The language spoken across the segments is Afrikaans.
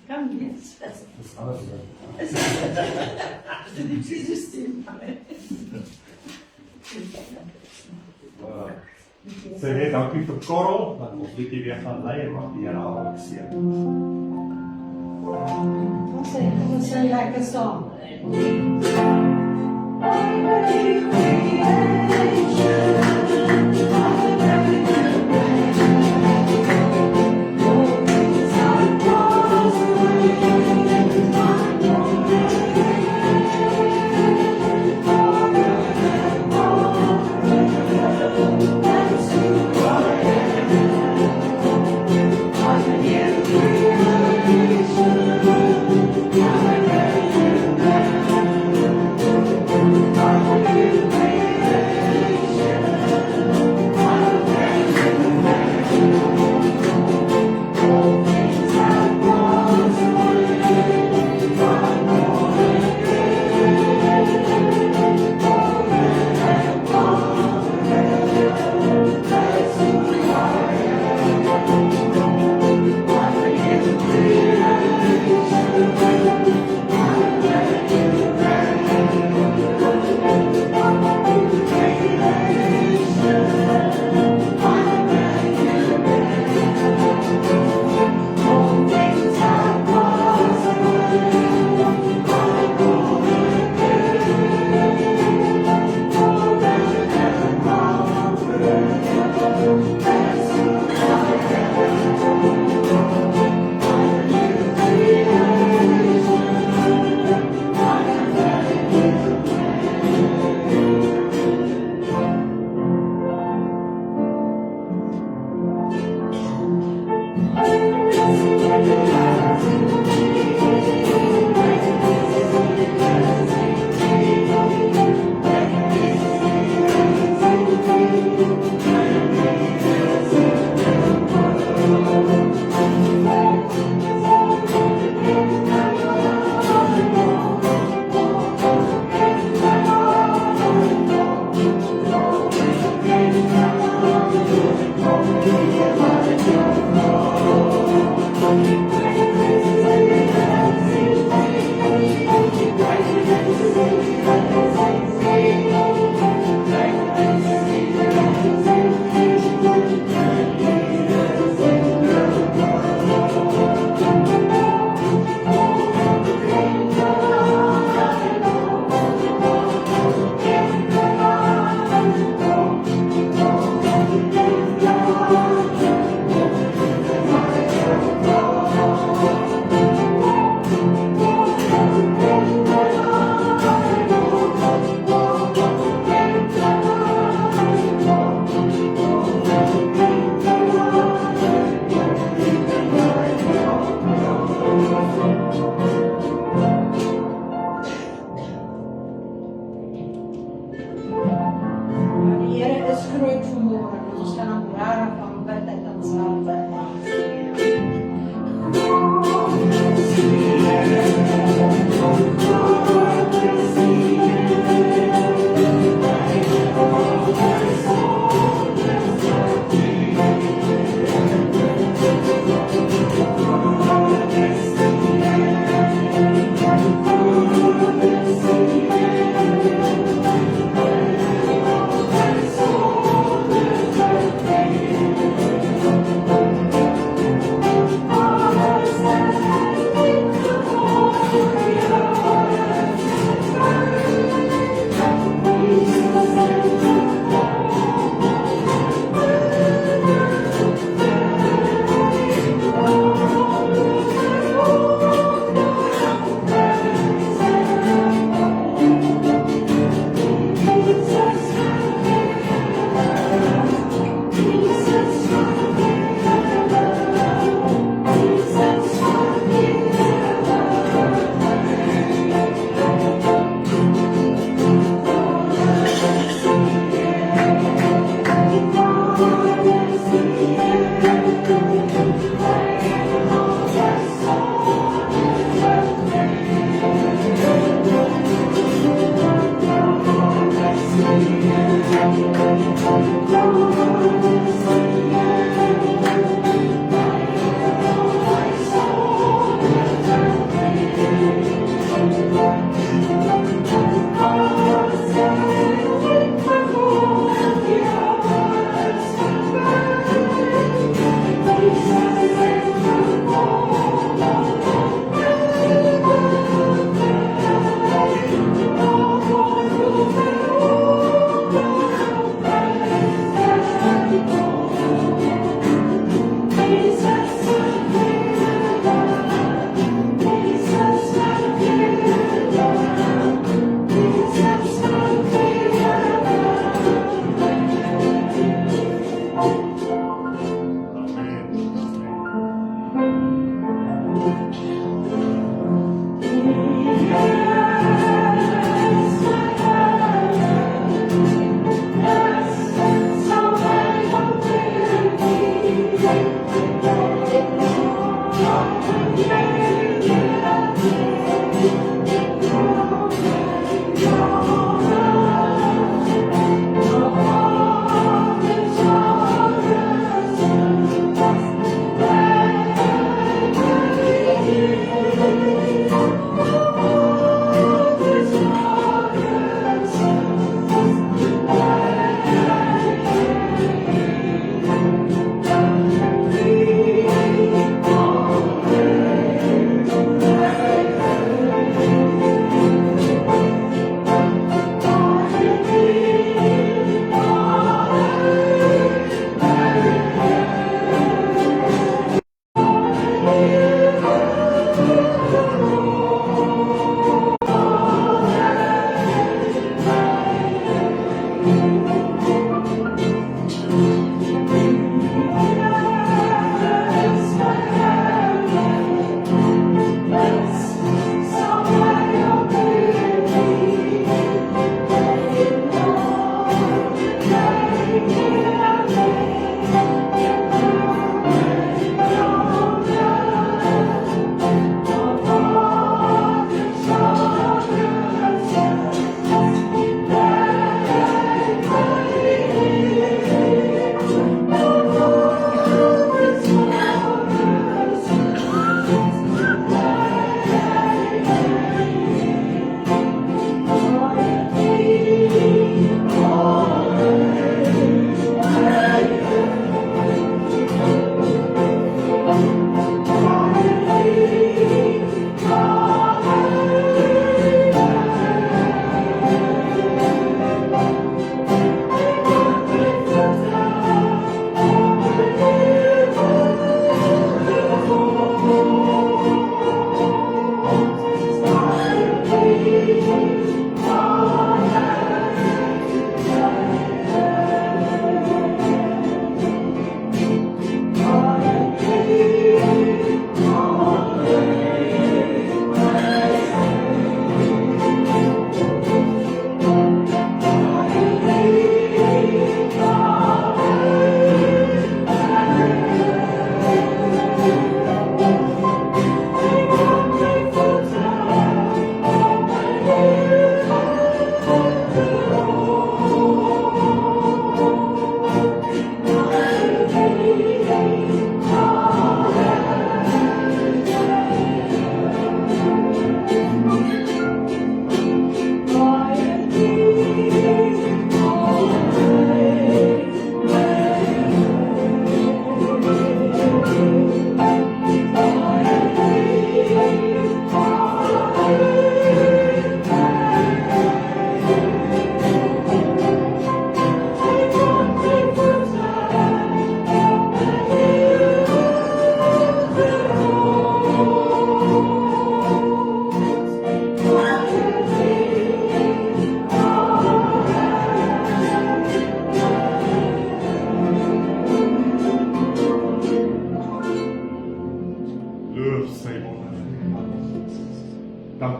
Kan niet. Dat is alles. Die systeem. Zeg, dank u voor Korrel. Dat ons dit weer gaan leiden, mag die herhaling zien. We'll say like a song. Thank you.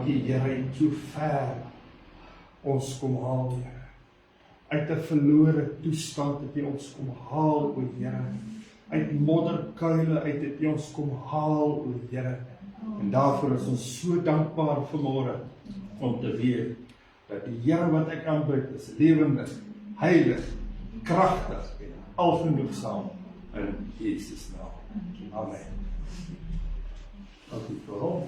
dankie, Here, uit so ver ons kom haal, Here. Uit 'n verlore toestand het U ons kom haal, o Here. Uit modderkuile uit het U ons kom haal, o Here. En daarvoor is ons so dankbaar vanmôre om te weet dat die Here wat ek aanbid is lewendig, heilig, kragtig en algenoegsaam in Jesus naam. Amen. Dankie vir hom.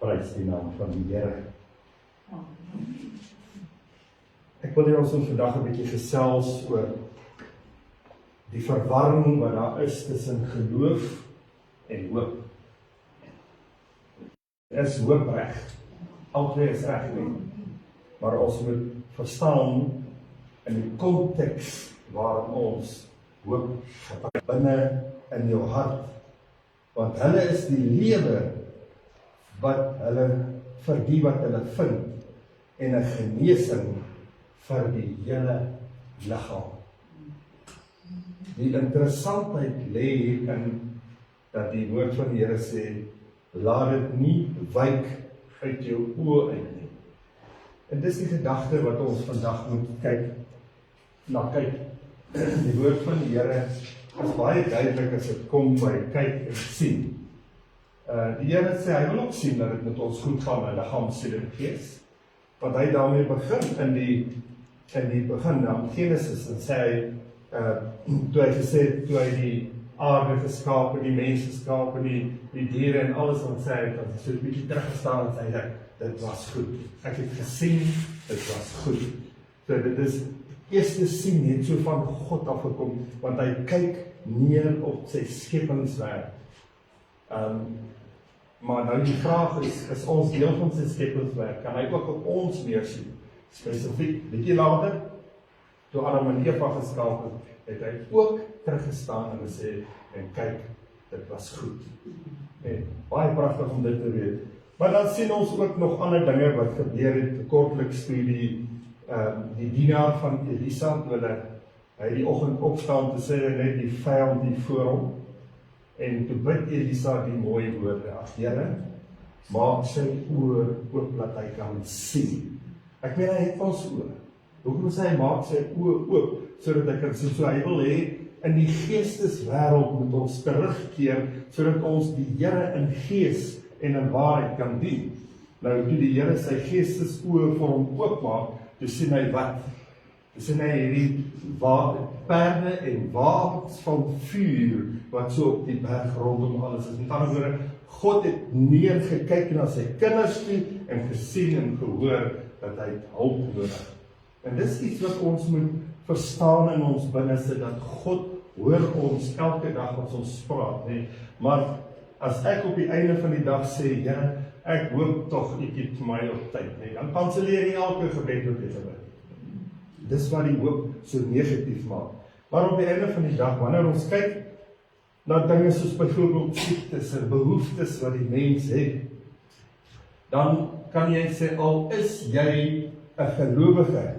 Prys die naam van die Here. Ek wil ons vandag 'n bietjie gesels oor die verwarring wat daar is tussen geloof en hoop. Is hoop reg? Albei is reg nie. Maar ons moet verstaan in die konteks waarin ons hoop gebruik binne in jou hart. Want hulle is die lewe wat hulle vir die wat hulle vind en 'n genesing vir die hele liggaam. Die interessantheid lê hierin dat die woord van die Here sê, laat dit nie wyk uit jou oë uit nie. En dis die gedagte wat ons vandag moet kyk. Die woord van die Here is baie duidelik as dit kom by kyk en sien. Die Here sê, hy wil ook sien dat dit met ons goed gaan in liggaam, siel en gees. Want hy daarmee begin in die begin, in Genesis, en sê hy, toe hy die aarde geskaap, die mense geskaap, die diere en alles, dan sê hy, dat hy so 'n bietjie teruggestaan en sê, dit was goed. Ek het gesien, dit was goed. So dit is, eerste sien het so van God afgekom, want hy kyk neer op sy skepingswerk. Maar nou die vraag is ons deel van sy skepingswerk, kan hy ook op ons neersien? Spesifiek, bietjie later, toe Adam en Eva geskaap het hy ook teruggestaan en gesê, en kyk, dit was goed. En baie pragtig om dit te weet. Maar dan sien ons ook nog ander dinge wat gebeur het, kortliks toe die dienaar van Elisa, toe hy die oggend opstaan, te sê hy net die vyand die voor hom, en toe bid Elisa die mooi woorde, ag Here, maak sy oë oop dat hy kan sien. Ek meen hy het ons oë. Hoekom sê hy maak sy oë oop sodat hy kan sien? So hy wil hê in die geesteswêreld moet ons terugkeer sodat ons die Here in gees en in waarheid kan dien. Nou toe die Here sy geestesoë vir hom oopmaak, toe sien hy wat? Toe sien hy hierdie perde en wapens van vuur wat so op die berg rondom alles is. Met ander woorde, God het neergekyk na sy kinders toe en gesien en gehoor dat hy hulp nodig. En dis iets wat ons moet verstaan in ons binneste, dat God hoor ons elke dag as ons praat, nee. Maar as ek op die einde van die dag sê, Here, ek hoop tog U gee vir my op tyd, nee, dan kanselleer jy elke gebed wat jy gebid. Dis wat die hoop so negatief maak. Maar op die einde van die dag, wanneer ons kyk na dinge soos byvoorbeeld siektes en behoeftes wat die mens het, dan kan jy sê, al is jy 'n gelowige,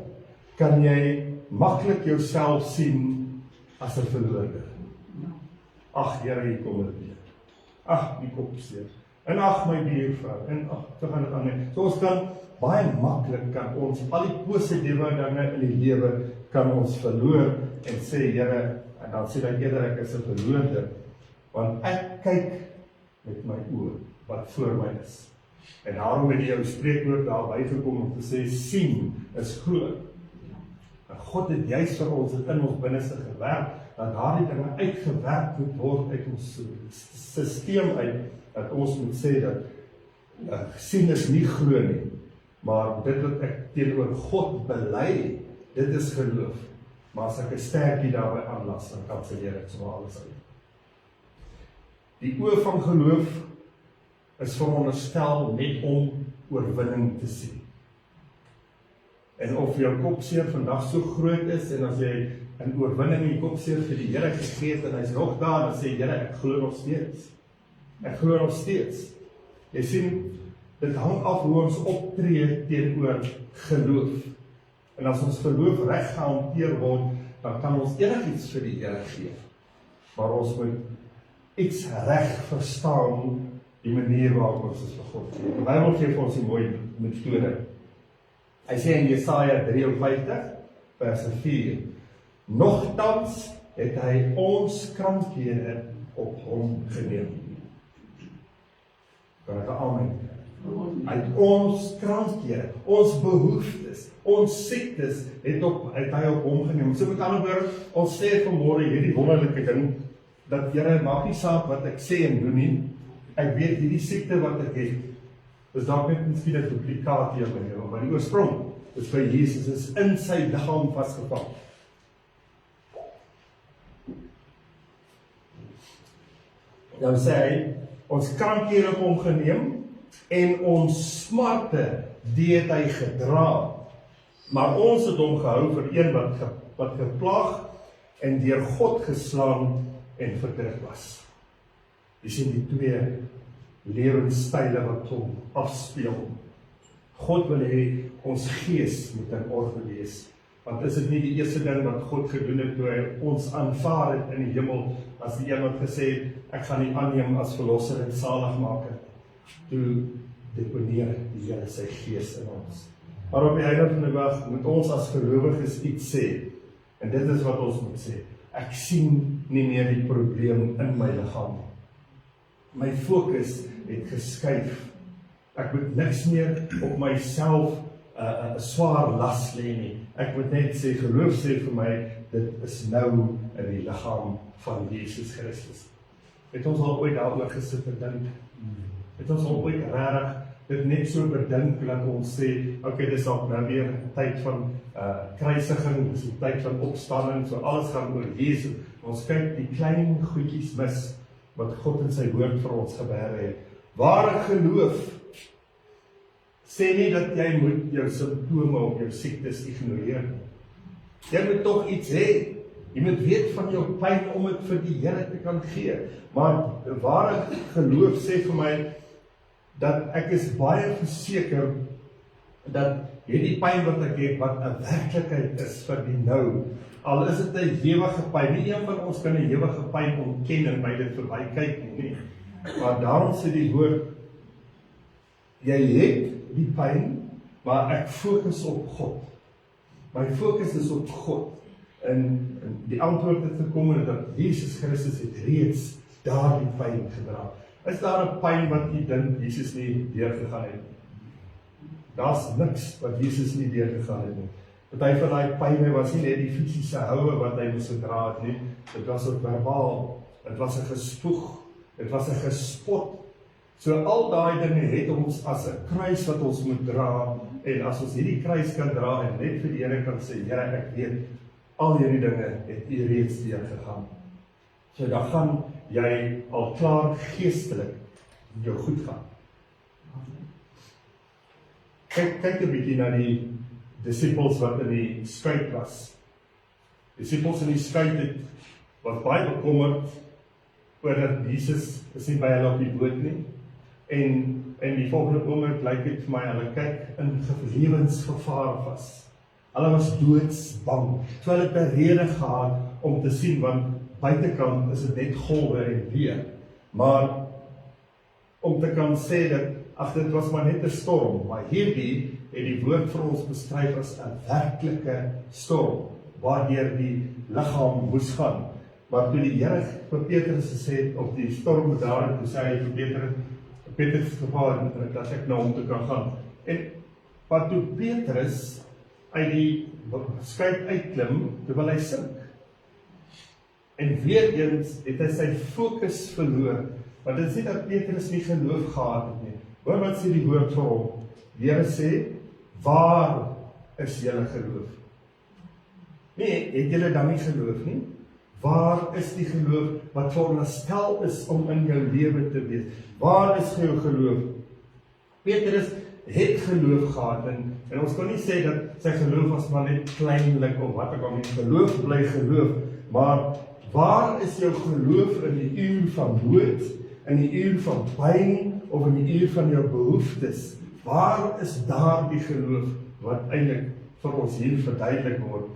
kan jy maklik jouself sien as 'n verlore. Ag Here, hier kom dit weer. Ag, die kop seer. En ag my buurvrou, en ag, te gaan dit aan nie. So ons kan baie maklik kan ons al die positiewe dinge in die lewe kan ons verloor en sê Here, en dan sê dan eerder ek is 'n verloorder, want ek kyk met my oë wat voor my is. En daarom het die ou spreekwoord daar bygekom om te sê sien is glo. En God het juist vir ons in ons binneste gewerk, dat daardie dinge uitgewerk moet word uit ons stelsel uit, dat ons moet sê dat sien is nie glo nie, maar dit wat ek teenoor God bely, dit is geloof. Maar as ek 'n sterkie daarby aanlas, dan kanselleer ek sommer alles uit. Die oë van geloof is veronderstel net om oorwinning te sien. En of jou kopseer vandag so groot is, en as jy 'n oorwinning in die kopseer vir die Here gegee het, en hy's nog daar, dan sê Here, ek glo nog steeds. Ek glo nog steeds. Jy sien, dit hang af hoe ons optree teenoor geloof. En as ons geloof reg gehanteer word, dan kan ons enigiets vir die Here gee. Maar ons moet iets reg verstaan, die manier waarop ons vir God gee. Die Bybel gee vir ons 'n mooi metode. Hy sê in Jesaja 53, vers 4, nogtans het hy ons krankhede op hom geneem. Kan ek 'n amen? Hy het ons krankhede, ons behoeftes, ons siektes het hy op hom geneem. So met ander woorde, ons sê vanmôre hierdie wonderlike ding, dat Here, maak nie saak wat ek sê en doen nie, ek weet hierdie siekte wat ek het, is dalk net miskien 'n duplikaat hier by jou, maar die oorsprong is by Jesus, is in sy liggaam vasgevang. Dan sê hy, ons krankhede op hom geneem, en ons smarte, die het hy gedra. Maar ons het hom gehou vir een wat geplaag, en deur God geslaan en verdruk was. Jy sien die twee lewenstyle wat hom afspeel. God wil hê ons gees moet in orde wees. Want is dit nie die eerste ding wat God gedoen het toe hy ons aanvaar het in die hemel, as die een wat gesê het, ek gaan nie aanneem as verlosser en saligmaker. Toe deponeer die Here sy gees in ons. Maar op die einde van die dag moet ons as gelowiges iets sê. En dit is wat ons moet sê. Ek sien nie meer die probleem in my liggaam. My fokus het geskuif. Ek moet niks meer op myself 'n swaar las lê nie. Ek moet net sê, geloof sê vir my, dit is nou in die liggaam van Jesus Christus. Het ons al ooit daaroor gesit en dink? Het ons al ooit regtig dit net so bedink dat ons sê, okay, dis dalk nou weer 'n tyd van kruisiging, dis 'n tyd van opstanding, so alles gaan oor Jesus. Ons kyk die klein goedjies mis wat God in sy woord vir ons gebeure het. Ware geloof sê nie dat jy moet jou simptome of jou siektes ignoreer nie. Jy moet tog iets hê. Jy moet weet van jou pyn om dit vir die Here te kan gee. Maar ware geloof sê vir my dat ek is baie verseker dat hierdie pyn wat ek het, wat 'n werklikheid is vir die nou. Al is dit 'n ewige pyn. Nie een van ons kan 'n ewige pyn ontken en by dit verbykyk nie. Maar daarom sê die woord, jy het die pyn, maar ek fokus op God. My fokus is op God. En die antwoord het gekom dat Jesus Christus het reeds daardie pyn gedra. Is daar 'n pyn wat jy dink Jesus nie deurgegaan het? Daar's niks wat Jesus nie deurgegaan het nie. Party van daai pyne was nie net die fisiese houe wat hy moes dra het nie. Dit was ook verbaal. Dit was 'n gespoeg. Dit was 'n gespot. So al daai dinge het ons as 'n kruis wat ons moet dra, en as ons hierdie kruis kan dra en net vir die Here kan sê, Here, ek weet, al hierdie dinge het U reeds deurgegaan. So dan gaan jy al klaar geestelik jou goed gaan. Kyk 'n bietjie na die disippels wat in die skip was. Disippels in die skip het was baie bekommerd oor dat Jesus is nie by hulle op die boot nie. En die volgende oomblik lyk dit vir my, hulle kyk in lewensgevaar was. Hulle was doodsbang. So hulle het 'n rede gehad om te sien, want buitekant is dit net golwe en weer. Maar om te kan sê dat, ag, dit was maar net 'n storm, maar hierdie het die woord vir ons beskryf as 'n werklike storm, waardeur die liggaam moes gaan. Maar toe die Here vir Petrus gesê het op die storm daar, toe sê hy vir Petrus gevaar dat ek nou om te kan gaan. En wat toe Petrus uit die skip uitklim, terwyl hy sink. En weer eens het hy sy fokus verloor, want dit is nie dat Petrus nie geloof gehad het nie. Hoor wat sê die woord vir hom. Die Here sê, waar is julle geloof? Nee, het julle dan nie geloof nie? Waar is die geloof wat veronderstel is om in jou lewe te wees? Waar is jou geloof? Petrus het geloof gehad en ons kan nie sê dat sy geloof was maar net kleinlik of wat ek al nie. Geloof bly geloof, maar waar is jou geloof in die uur van nood, in die uur van pyn of in die uur van jou behoeftes? Waar is daar die geloof wat eintlik vir ons hier verduidelik word?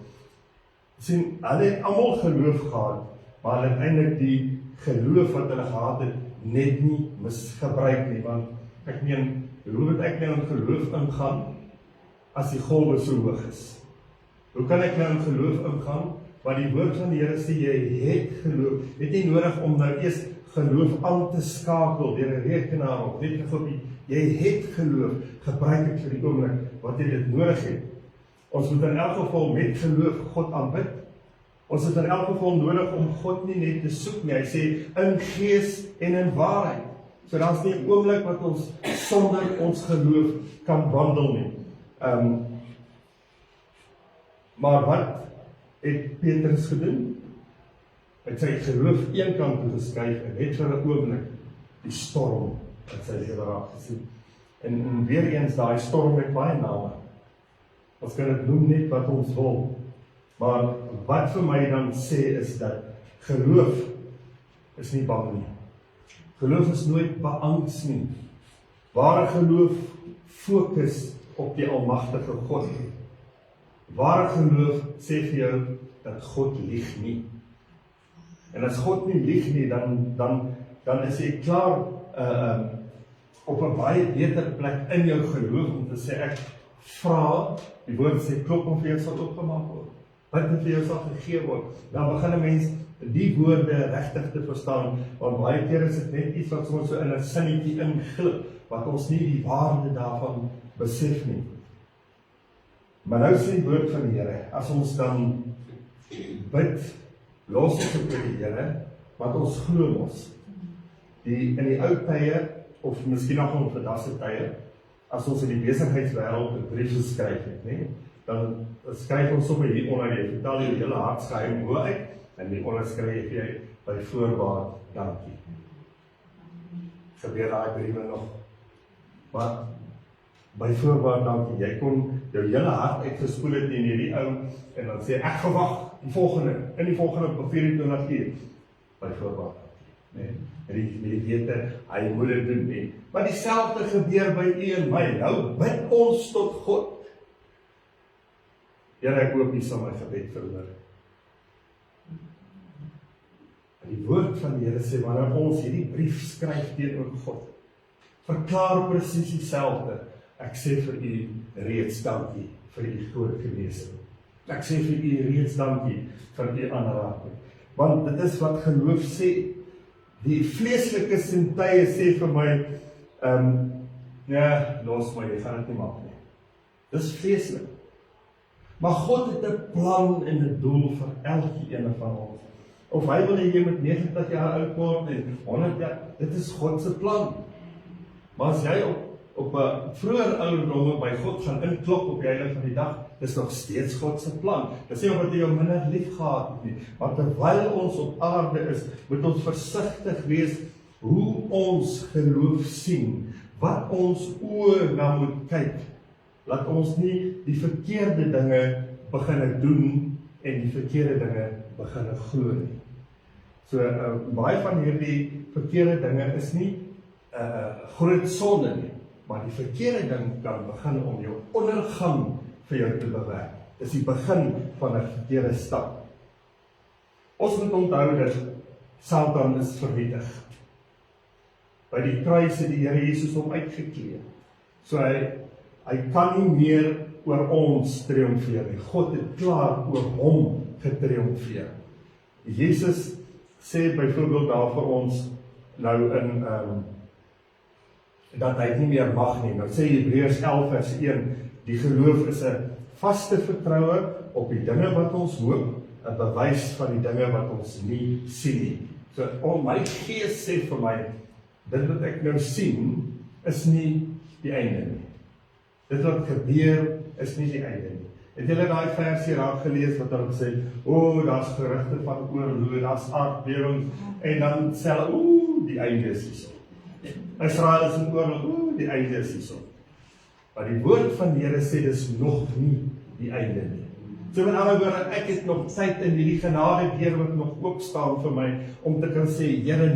Sien, hulle het almal geloof gehad, maar hulle het eintlik die geloof wat hulle gehad het net nie misgebruik nie, want ek meen, hoe moet ek nou in geloof ingaan as die golwe so hoog is? Hoe kan ek nou in geloof ingaan? Want die woord van die Here sê jy het geloof. Jy het nie nodig om nou eers geloof aan te skakel deur 'n rekenaar of net 'n kopie. Jy het geloof. Gebruik dit vir die oomblik wat jy dit nodig het. Ons moet in elk geval met geloof God aanbid. Ons het in elk geval nodig om God nie net te soek nie. Hy sê in gees en in waarheid. So daar's nie 'n oomblik wat ons sonder ons geloof kan wandel nie. Maar wat het Petrus gedoen? Hy het sy geloof een kant toe geskuif en het vir 'n oomblik die storm wat sy lewe raak gesien. En weer eens daai storm met baie name. Ons kan dit noem net wat ons wil. Maar wat vir my dan sê is dat geloof is nie bang nie. Geloof is nooit beangs nie. Ware geloof fokus op die almagtige God. Ware geloof sê vir jou dat God lieg nie. En as God nie lieg nie, dan is jy klaar op 'n baie beter plek in jou geloof om te sê ek vra, die woord sê klop en vir jou sal oopgemaak word. Wat vir jou sal gegee word. Dan begin 'n mens die woorde regtig te verstaan, want baie keer is dit net iets wat ons so in 'n sinnetjie inglip, wat ons nie die waarde daarvan besef nie. Maar nou sê die woord van die Here, as ons dan bid, los ons op die Here, want ons glo mos. In die ou tye, of miskien nog in vandag se tye, as ons in die besigheidswêreld 'n brief geskryf het, nee, dan skryf ons sommer hier onder, jy vertel jou hele hartsgeheim hoe uit, en die onderskryf jy by voorbaat dankie. Gebeur daai briewe nog. Maar by voorbaat dankie, jy kon jou hele hart uitgespoel het in hierdie ou, en dan sê ek gewag, in die volgende 24 uur, by voorbaat dankie. Nee, en die wete, hy moet dit doen nie. Maar dieselfde gebeur by u en my. Nou bid ons tot God. Here, ek hoop nie sal my gebed verhoor. Die woord van die Here sê, wanneer ons hierdie brief skryf teenoor God, verklaar presies dieselfde. Ek sê vir u reeds dankie vir u groot genesing. Ek sê vir u reeds dankie vir u aanraking. Want dit is wat geloof sê. Die vleeslike sintuie sê vir my, nee, los my, jy gaan dit nie maak nie. Dis vleeslik. Maar God het 'n plan en 'n doel vir elkeen van ons. Of hy wil hê jy moet 90 jaar oud word en 100 jaar, dit is God se plan. Maar as jy op 'n vroeër ouderdom by God gaan inklop op die einde van die dag, dis nog steeds God se plan. Dis nie omdat jy jou minder lief gehad het nie, maar terwyl ons op aarde is, moet ons versigtig wees hoe ons geloof sien, wat ons oë na moet kyk. Laat ons nie die verkeerde dinge begin doen en die verkeerde dinge begin glo nie. So baie van hierdie verkeerde dinge is nie groot sonde nie, maar die verkeerde ding kan begin om jou ondergang vir jou te bewerk. Dis die begin van 'n verkeerde stap. Ons moet onthou dat Satan is vernietig. By die kruis het die Here Jesus hom uitgeklee. So hy kan nie meer oor ons triomfeer nie. God het klaar oor hom getriomfeer. Jesus sê byvoorbeeld daar vir ons nou in dat hy nie meer mag nie. Nou sê Hebreërs 11 vers 1, die geloof is 'n vaste vertroue op die dinge wat ons hoop, 'n bewys van die dinge wat ons nie sien nie. So my gees sê vir my, dit wat ek nou sien is nie die einde nie. Dit wat gebeur is nie die einde nie. Het julle daai versie raak gelees wat hulle sê, daar's gerugte van oorlog, daar's aardbewings, en dan sê hulle, die einde is hierso. Israel is in oorlog, die einde is hierso. Maar die woord van die Here sê, dis nog nie die einde nie. So met ander woorde, ek het nog tyd in hierdie genade deur wat nog oop staan vir my, om te kan sê, Here,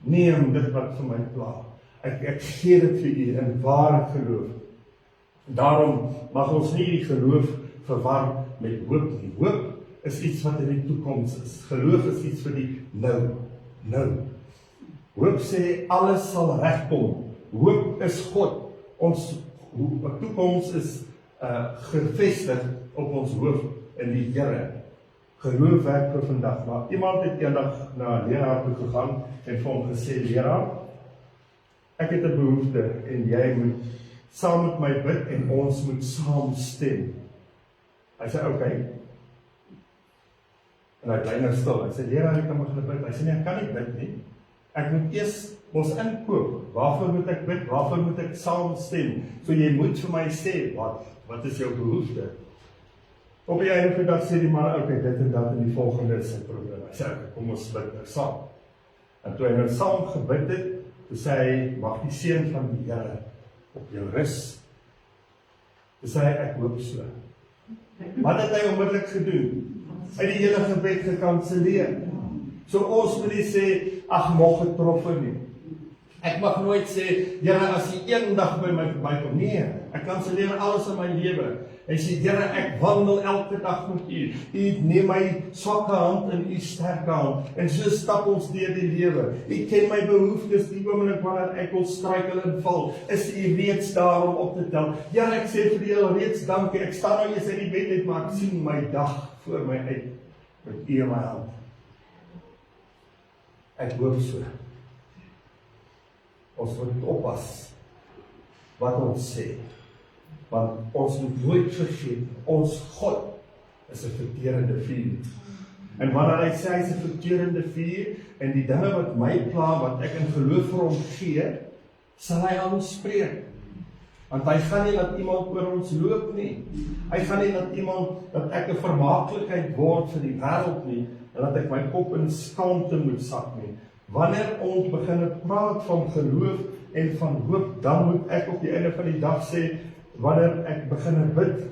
neem dit wat vir my pla. Ek gee dit vir U in ware geloof. Daarom mag ons nie die geloof verwar met hoop nie. Hoop is iets wat in die toekoms is. Geloof is iets vir die nou. Hoop sê alles sal regkom. Hoop is God. Ons toekoms is gevestig op ons hoof in die Here. Geloof werk vir vandag. Maar iemand het eendag na 'n leraar toe gegaan en vir hom gesê, leraar, ek het 'n behoefte en jy moet saam met my bid en ons moet saam stem. Hy sê, okay. En hy bly nou stil. Hy sê, leraar, ek kan begin bid. Hy sê, nee, ek kan nie bid nie. Ek moet eers ons inkoop. Waarvoor moet ek bid? Waarvoor moet ek saam stem? So jy moet vir my sê, wat is jou behoefte? Op die einde van die dag sê die man, okay, dit en dat en die volgende is sy probleem. Hy sê, okay, kom ons bid nou saam. En toe hy nou saam gebid het, toe sê hy, mag die seën van die Here op jou rus. Toe sê hy, ek hoop so. Wat het hy onmiddellik gedoen? Hy het die hele gebed gekanselleer. So ons moet nie sê, ag, mag getroffe nie. Ek mag nooit sê, Here, as jy eendag by my verbykom. Nee, ek kanselleer alles in my lewe. En sê, Here, ek wandel elke dag met U. U neem my swakke hand in U sterke hand. En so stap ons deur die lewe. U ken my behoeftes, die oomblik wanneer ek wil struikel en val, is U reeds daar om op te tel. Here, ek sê vir U reeds dankie. Ek staan nou eers in die bed uit, maar ek sien my dag voor my uit met U in my hand. Ek hoop so. Ons moet oppas wat ons sê. Want ons moet nooit vergeet, ons God is 'n verterende vuur. En wanneer hy sê hy is 'n verterende vuur, en die dinge wat my pla, wat ek in geloof vir hom gee, sal hy aan ons spreek. Want hy gaan nie laat iemand oor ons loop nie. Hy gaan nie laat iemand, dat ek 'n vermaaklikheid word vir die wêreld nie, en dat ek my kop in skaamte moet sak nie. Wanneer ons begin praat van geloof en van hoop, dan moet ek op die einde van die dag sê, wanneer ek begin bid,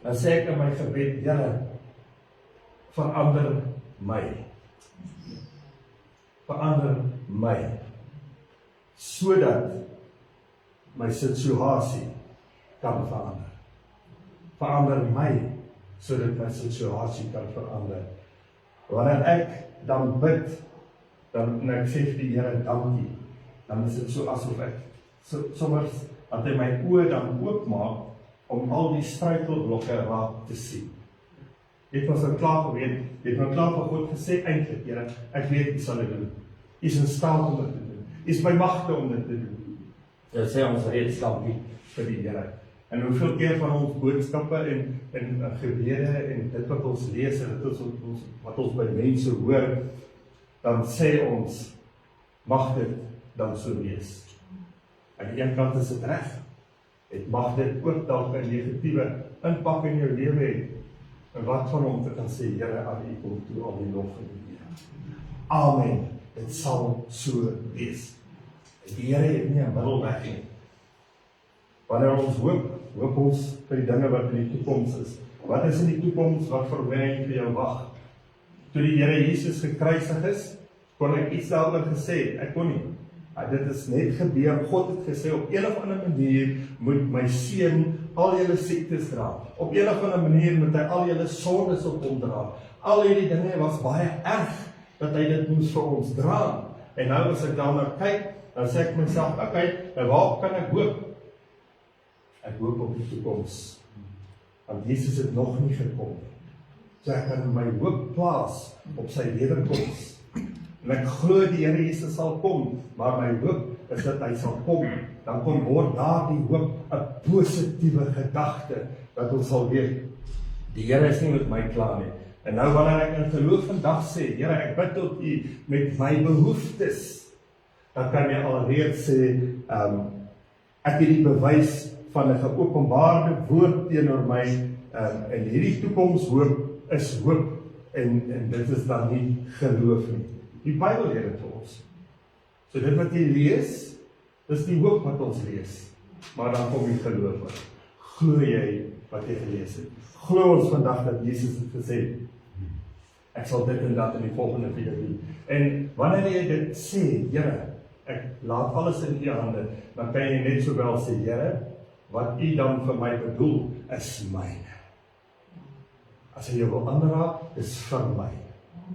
dan sê ek in my gebed, Here, verander my. Verander my. Sodat my situasie kan verander. Verander my, sodat my situasie kan verander. Wanneer ek dan bid, dan ek sê vir die Here, dankie, dan is dit so asof ek sommer dat hy my oë dan oopmaak om al die struikelblokke raak te sien. Jy het ons nou klaar geweet, jy het nou klaar vir God gesê, eintlik, Here, ek weet U sal dit doen. U is in staat om dit te doen. U is by magte om dit te doen. Dan sê ons reeds dankie vir die Here. En hoeveel keer van ons boodskappe en gebede en dit wat ons lees en dit wat ons by mense hoor, dan sê ons, mag dit dan so wees. Aan die een kant is dit reg. Het mag dit ook dalk 'n negatiewe impak in jou lewe hê. En wat van om te kan sê, Here, aan U kom toe al die lof en die eer. Amen. Dit sal so wees. Die Here het nie 'n middelweg nie. Wanneer ons hoop ons vir die dinge wat in die toekoms is. Wat is in die toekoms wat vir my en vir jou wag? Toe die Here Jesus gekruisig is, kon ek iets daaroor gesê, ek kon nie. Dit is net gebeur, God het gesê, op een of ander manier moet my seun al julle siektes dra. Op een of ander manier moet hy al julle sondes op hom dra. Al hierdie dinge was baie erg, dat hy dit moes vir ons dra. En nou as ek daarna kyk, dan sê ek myself, okay, waar kan ek hoop? Ek hoop op die toekoms. Want Jesus het nog nie gekom. So ek kan my hoop plaas op sy wederkoms. En ek glo die Here Jesus sal kom, maar my hoop is dat hy sal kom. Dan kom word daardie hoop 'n positiewe gedagte, dat ons sal weet, die Here is nie met my klaar nie. En nou wanneer ek in geloof vandag sê, Here, ek bid tot U met my behoeftes, dan kan jy alreeds sê, ek het die bewys van 'n geopenbaarde woord teenoor my, en hierdie toekomshoop is hoop, en dit is dan nie geloof nie. Die Bybel leer dit vir ons. So dit wat jy lees, dis die hoop wat ons lees, maar dan kom die geloof in. Glo jy wat jy gelees het? Glo ons vandag dat Jesus het gesê, ek sal dit en dat in die volgende vir jou doen. En wanneer jy dit sê, Here, ek laat alles in u hande, dan kan jy net sowel sê, Here, wat u dan vir my bedoel, is myne. As jy jou wil aanraak, is vir my.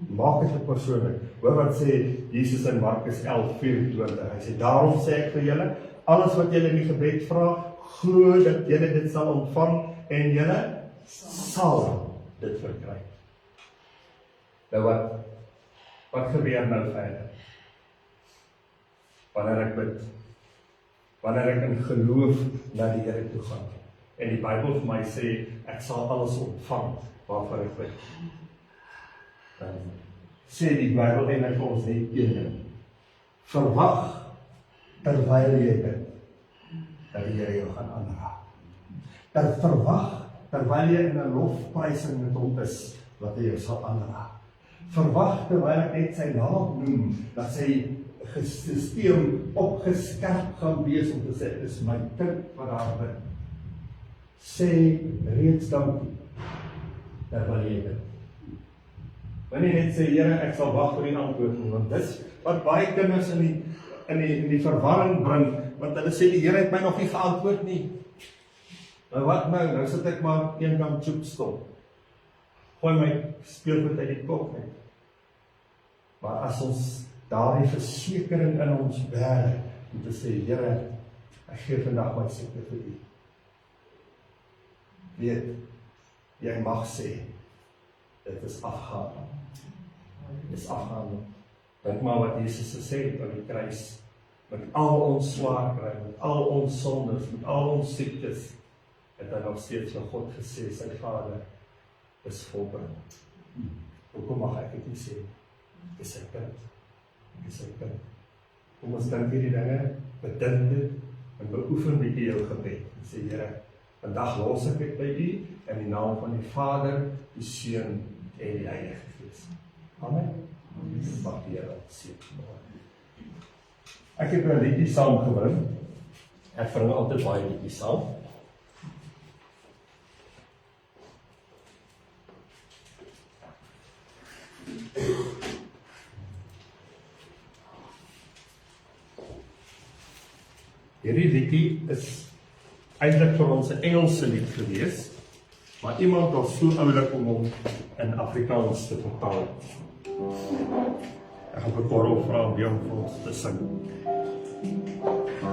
Maak dit persoonlik. Hoor wat sê Jesus in Markus 11:24. Hy sê, daarom sê ek vir julle, alles wat julle in die gebed vra, glo dat julle dit sal ontvang, en julle sal dit verkry. Nou wat gebeur nou verder? Wanneer ek bid, wanneer ek in geloof na die Here toe gaan, en die Bybel vir my sê, ek sal alles ontvang waarvoor ek bid. Dan sê die Bybel eintlik vir ons net een ding. Verwag terwyl jy bid, dat die Here jou gaan aanraak. Verwag terwyl jy in 'n lofprysing met hom is, wat hy jou sal aanraak. Verwag terwyl ek net sy naam noem, dat sy stelsel opgeskerp gaan wees om te sê, dit is my kind wat daar bid. Sê reeds dankie, terwyl jy bid. Wanneer jy net sê, Here, ek sal wag vir die antwoord nie, want dis wat baie kinders in die verwarring bring, want hulle sê, die Here het my nog nie geantwoord nie. Nou wat nou? Nou sit ek maar een kant soep stop. Gooi my speelgoed uit die kop uit. Maar as ons daardie versekering in ons bære, om te sê, Here, ek gee vandag my siekte vir u. Weet, jy mag sê, dit is afgehandel. Dit is afgehandel. Dink maar wat Jesus gesê het aan die kruis, met al ons swaar kry, met al ons sondes, met al ons siektes, het hy nog steeds vir God gesê, sy Vader is volbring. Hoekom mag ek dit nie sê? Ek is sy kind. Ek is sy kind. Kom ons dink hierdie dinge, bedink dit, en beoefen bietjie jou gebed. En sê, Here, vandag los ek dit by u, in die naam van die Vader, die Seun en die Heilige Gees. Amen. Mag die Here seën. Ek het 'n liedjie saamgebring. Ek bring altyd baie liedjies saam. Hierdie liedjie is eintlik vir ons 'n Engelse lied gewees, maar iemand was so oulik om hom in Afrikaans te vertaal. Ek gaan vir Korrel vra om hom vir ons te sing. Oh,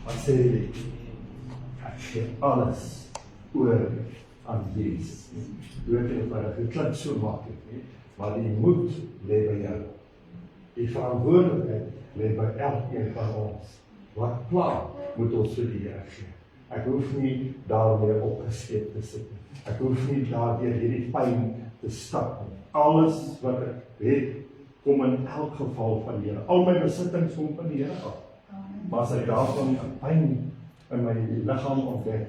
Maar sê jy, ek gee alles oor aan Jesus. Weet jy wat, dit klink so maklik, nie? Maar die moed lê by jou. Die verantwoordelikheid lê by elkeen van ons. Wat klaar moet ons vir die Here gee. Ek hoef nie daarmee opgeskeep te sit nie. Ek hoef nie daardeur hierdie pyn te stap nie. Alles wat ek het, kom in elk geval van die Here. Al my besittings kom van die Here af. Maar as ek daarvan 'n pyn in my liggaam ontdek,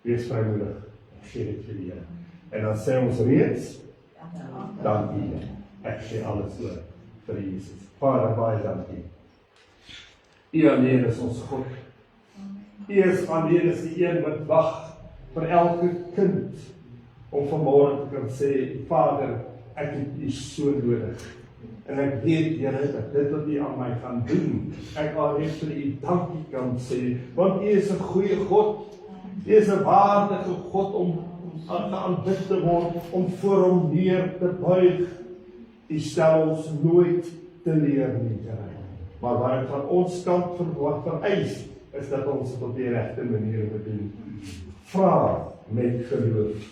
wees vrymoedig, ek gee dit vir die Here. En dan sê ons reeds, dankie, ek gee alles oor vir Jesus. Vader, baie dankie. U alleen is ons God. U is alleen is die een wat wag vir elke kind om vanmôre te kan sê, Vader, ek het U so nodig. En ek weet, Here, dat dit wat U aan my gaan doen, ek alreeds vir U dankie kan sê, want U is 'n goeie God. U is 'n waardige God om aanbid te word, om voor Hom neer te buig. U stel ons nooit teleur nie, Here. Maar wat ek van ons kant vereis, is dat ons dit op die regte manier moet doen. Vra met geloof.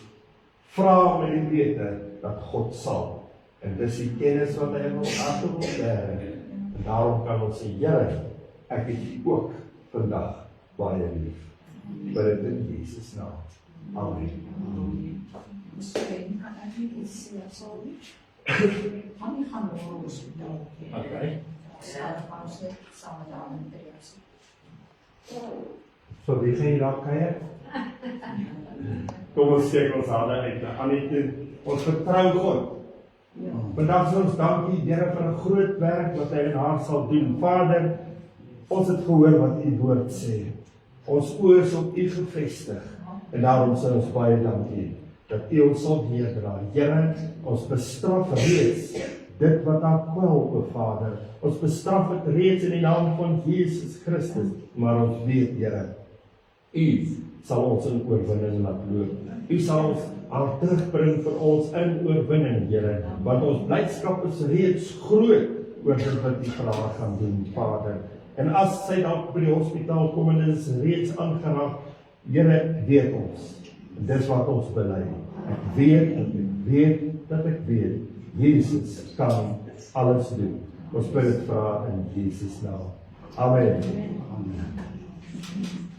Vra met die wete dat God sal. En dis die kennis wat hy wil aanbring. En daarom kan ons sê, Here, ek het U ook vandag baie lief. Bid dit in Jesus naam. Amen. Misschien kan ek nie iets sê, sorry. Van die gaan oor hospitaal. Okay. Gaan ons net saam met haar in Teresa. So wie gaan jy daar kuier? Kom ons steek ons hande uit. Annette, ons vertrou God. Vandag sê ons dankie, Here, vir 'n groot werk wat hy in haar sal doen. Vader, ons het gehoor wat U woord sê. Ons oë is op U gefestig. En daarom sê ons baie dankie dat U ons sal deurdra. Here, ons bestraf reeds dit wat daar kwel, o Vader. Ons bestraf dit reeds in die naam van Jesus Christus. Maar ons weet, Here, U sal ons in oorwinning laat loop. U sal ons al terugbring vir ons in oorwinning, Here. Want ons blydskap is reeds groot oor dit wat U graag gaan doen, Vader. En as sy dalk by die hospitaal kom en is reeds aangeraak, Here, weet ons. Dis wat ons bely. Ek weet dat ek weet, Jesus kan alles doen. Ons bid dit vra in Jesus naam. Amen. Amen.